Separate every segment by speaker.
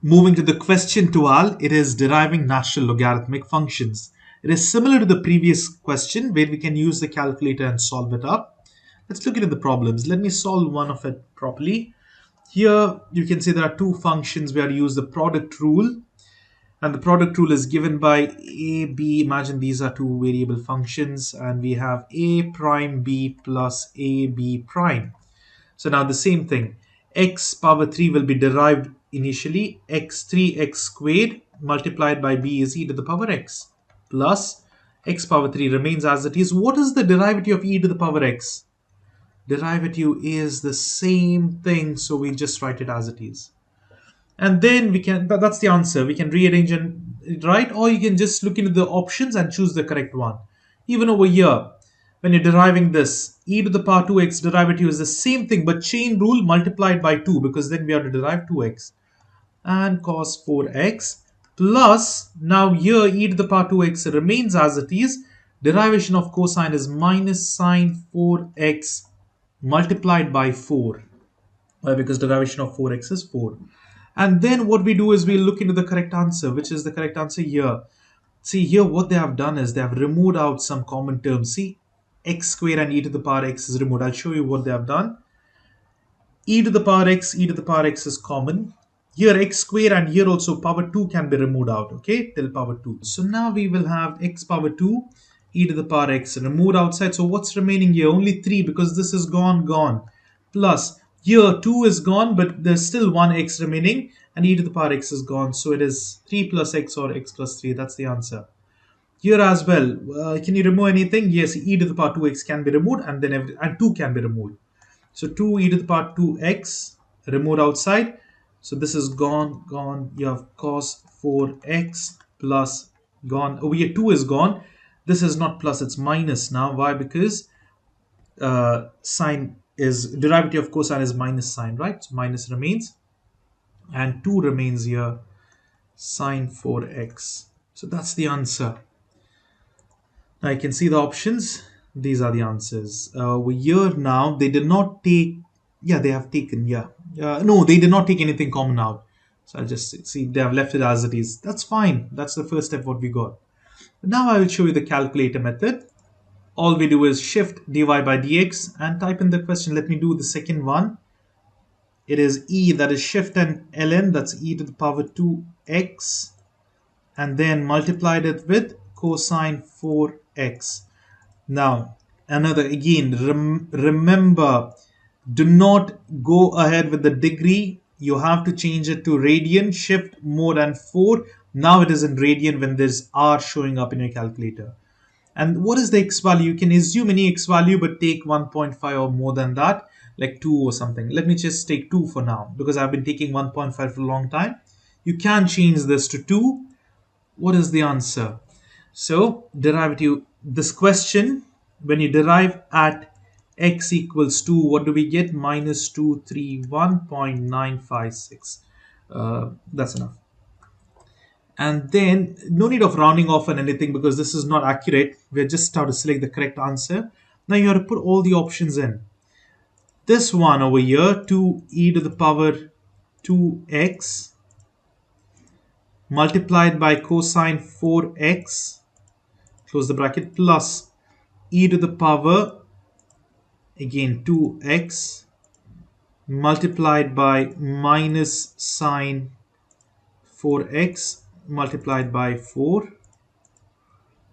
Speaker 1: Moving to the question 12, it is deriving natural logarithmic functions. It is similar to the previous question where we can use the calculator and solve it up. Let's look into the problems. Let me solve one of it properly. Here you can see there are two functions where you use the product rule, and the product rule is given by a, b. Imagine these are two variable functions, and we have a prime b plus a b prime. So now the same thing, x power 3 will be derived initially, x3x squared multiplied by b is e to the power x plus x power 3 remains as it is. What is the derivative of e to the power x? Derivative is the same thing, so we just write it as it is. And then we can, that's the answer. We can rearrange and write, or you can just look into the options and choose the correct one. Even over here, when you're deriving this, e to the power 2x derivative is the same thing, but chain rule multiplied by 2, because then we have to derive 2x. And cos 4x plus, now here e to the power 2x remains as it is. Derivation of cosine is minus sine 4x multiplied by 4. Why? Because derivation of 4x is 4. And then what we do is we look into the correct answer, which is the correct answer here. See here what they have done is they have removed out some common terms. See, x squared and e to the power x is removed. I'll show you what they have done. E to the power x, e to the power x is common. Here x squared and here also power 2 can be removed out, okay, till power 2. So now we will have x power 2, e to the power x removed outside. So what's remaining here? Only 3, because this is gone. Plus here 2 is gone, but there's still 1x remaining, and e to the power x is gone. So it is 3 plus x or x plus 3. That's the answer. Here as well, can you remove anything? Yes, e to the power 2x can be removed, and then and 2 can be removed. So 2 e to the power 2x removed outside. So this is gone. You have cos 4x plus gone. Over here 2 is gone. This is not plus, it's minus now. Why? Because sine is, derivative of cosine is minus sine, right? So minus remains, and 2 remains here, sine 4x. So that's the answer. Now you can see the options. These are the answers. Over here now, they did not take, yeah, they have taken, yeah. No, they did not take anything common out. So I'll just see, they have left it as it is. That's fine. That's the first step what we got. But now I will show you the calculator method. All we do is shift dy by dx and type in the question. Let me do the second one. It is e, that is shift and ln, that's e to the power 2x, and then multiplied it with cosine 4x. Now another, again, remember, do not go ahead with the degree. You have to change it to radian. Shift more than 4. Now it is in radian when there's r showing up in your calculator. And what is the x value? You can assume any x value, but take 1.5 or more than that, like 2 or something. Let me just take 2 for now, because I've been taking 1.5 for a long time. You can change this to 2. What is the answer? So derivative, this question, when you derive at x equals 2, what do we get? Minus 231.956. That's enough. And then no need of rounding off and anything, because this is not accurate. We're just start to select the correct answer. Now you have to put all the options in. This one over here, 2e to the power 2x multiplied by cosine 4x, close the bracket, plus e to the power, again, 2x multiplied by minus sine 4x multiplied by 4.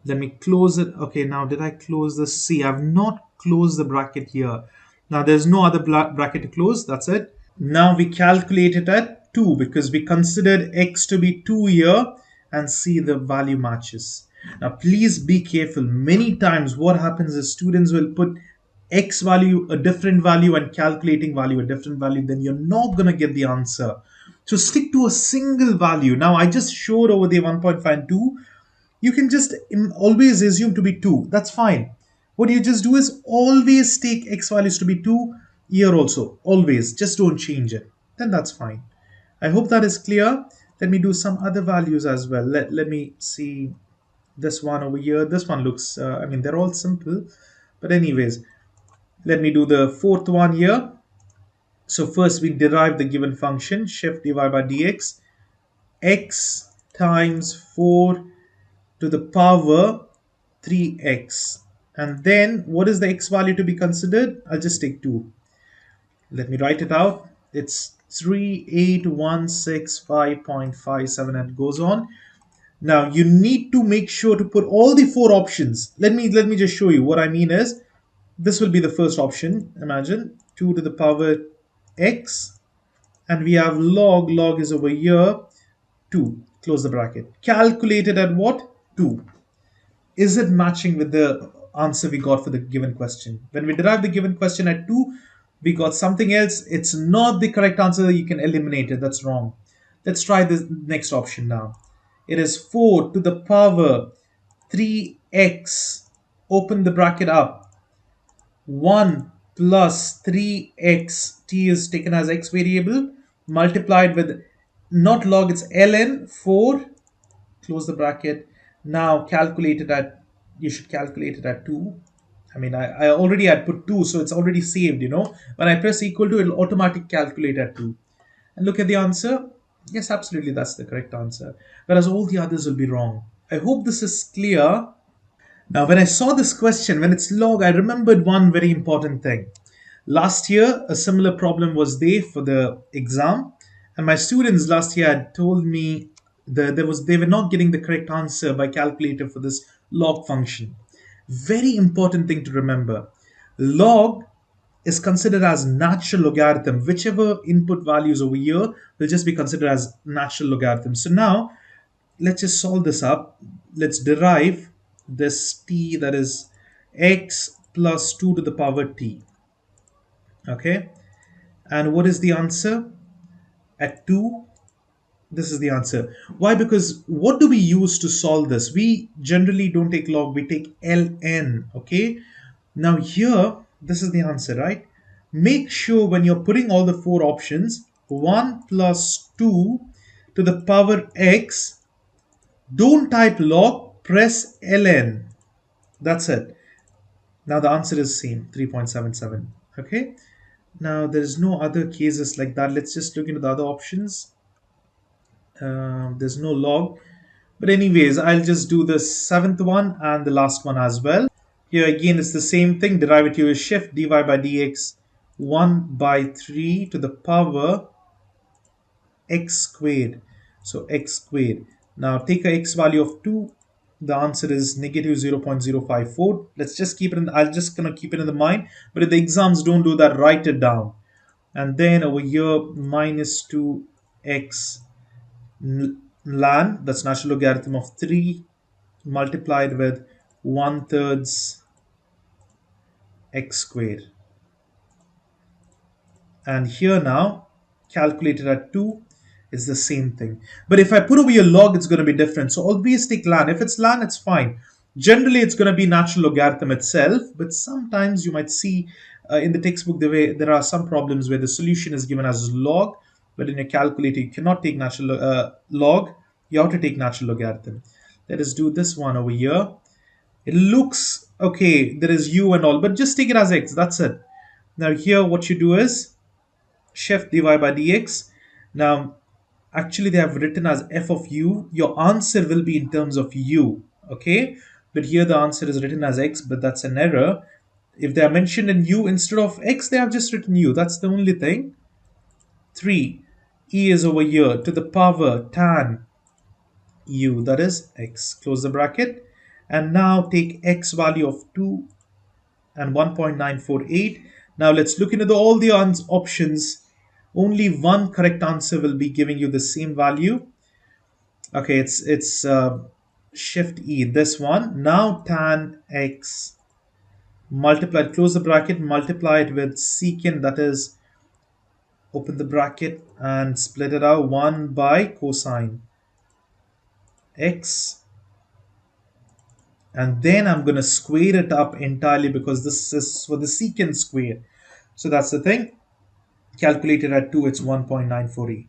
Speaker 1: Let me close it. Okay, now did I close this? See, I've not closed the bracket here. Now there's no other bracket to close. That's it. Now we calculate it at 2, because we considered x to be 2 here, and see the value matches. Now please be careful. Many times what happens is students will put x value a different value and calculating value a different value. Then you're not going to get the answer. So stick to a single value. Now I just showed over there 1.5 and 2. You can just always assume to be 2. That's fine. What you just do is always take x values to be 2 here also. Always. Just don't change it. Then that's fine. I hope that is clear. Let me do some other values as well. Let me see this one over here. This one looks, I mean, they're all simple. But anyways, let me do the fourth one here. So first we derive the given function, shift dy by dx. x times 4 to the power 3x. And then what is the x value to be considered? I'll just take 2. Let me write it out. It's 38165.57 and it goes on. Now you need to make sure to put all the four options. Let me just show you. What I mean is this will be the first option. Imagine 2 to the power x, and we have log is over here 2, close the bracket. Calculated at what? 2. Is it matching with the answer we got for the given question? When we derived the given question at 2, we got something else. It's not the correct answer. You can eliminate it. That's wrong. Let's try the next option now. It is 4 to the power 3x. Open the bracket up. 1 plus 3x. T is taken as x variable. Multiplied with not log, it's ln 4, close the bracket. Now calculate it at, you should calculate it at 2. I mean, I already had put 2, so it's already saved, When I press equal to, it'll automatically calculate at 2. And look at the answer. Yes, absolutely, that's the correct answer. Whereas all the others will be wrong. I hope this is clear. Now, when I saw this question, when it's log, I remembered one very important thing. Last year, a similar problem was there for the exam, and my students last year had told me that they were not getting the correct answer by calculator for this log function. Very important thing to remember. Log is considered as natural logarithm. Whichever input values over here will just be considered as natural logarithm. So now let's just solve this up. Let's derive this t, that is x plus 2 to the power t. Okay, and what is the answer? At 2, this is the answer. Why? Because what do we use to solve this? We generally don't take log, we take ln. Okay, now here this is the answer, right? Make sure when you're putting all the four options, 1 plus 2 to the power x, don't type log, press ln. That's it. Now the answer is same, 3.77. Okay, now there's no other cases like that. Let's just look into the other options. There's no log, but anyways, I'll just do the seventh one and the last one as well. Here again it's the same thing. Derivative is shift dy by dx 1 by 3 to the power x squared. So x squared. Now take a x value of 2. The answer is negative 0.054. Let's just keep it in, I'll just gonna keep it in the mind, but if the exams don't do that, write it down. And then over here minus 2x ln, that's natural logarithm of 3 multiplied with 1/3 x squared. And here now calculated at 2 is the same thing. But if I put over your log, it's going to be different. So always take ln. If it's ln, it's fine. Generally, it's going to be natural logarithm itself, but sometimes you might see in the textbook there are some problems where the solution is given as log, but in your calculator you cannot take natural log. You have to take natural logarithm. Let us do this one over here. It looks okay. There is u and all, but just take it as x. That's it. Now here, what you do is shift dy by dx. Now actually they have written as f of u. Your answer will be in terms of u, okay, but here the answer is written as x, but that's an error. If they are mentioned in u instead of x, they have just written u. That's the only thing. 3 e is over here to the power tan u, that is x, close the bracket. And now take x value of 2 and 1.948. now let's look into all the options. Only one correct answer will be giving you the same value. Okay, it's shift E, this one. Now tan x multiplied, close the bracket, multiplied with secant, that is, open the bracket and split it out, 1 by cosine x. And then I'm going to square it up entirely because this is for the secant square. So that's the thing. Calculated at 2, it's 1.948.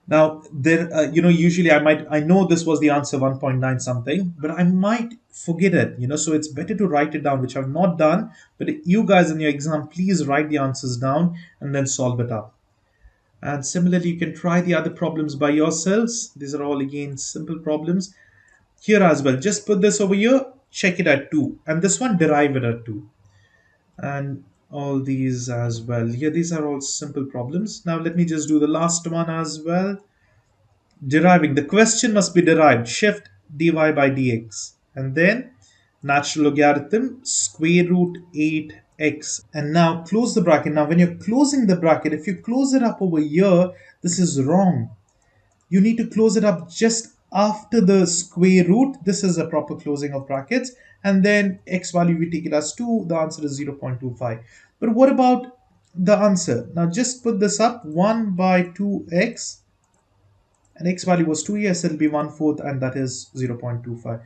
Speaker 1: Now there, usually I know this was the answer 1.9 something, but I might forget it, so it's better to write it down, which I've not done. But you guys in your exam, please write the answers down and then solve it up. And similarly, you can try the other problems by yourselves. These are all again simple problems. Here as well, just put this over here, check it at 2, and this one derive it at 2. And all these as well. Here, these are all simple problems. Now let me just do the last one as well. Deriving, the question must be derived, shift dy by dx, and then natural logarithm square root 8x, and now close the bracket. Now when you're closing the bracket, if you close it up over here, this is wrong. You need to close it up just after the square root. This is a proper closing of brackets, and then x value we take it as 2. The answer is 0.25. But what about the answer? Now just put this up, 1 by 2x, and x value was 2, yes, it'll be 1/4, and that is 0.25.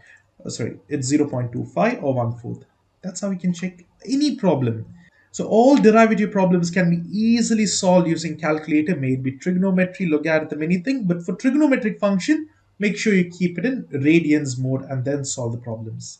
Speaker 1: Sorry, it's 0.25 or 1/4. That's how we can check any problem. So all derivative problems can be easily solved using calculator, may it be trigonometry, logarithm, anything. But for trigonometric function, make sure you keep it in radians mode and then solve the problems.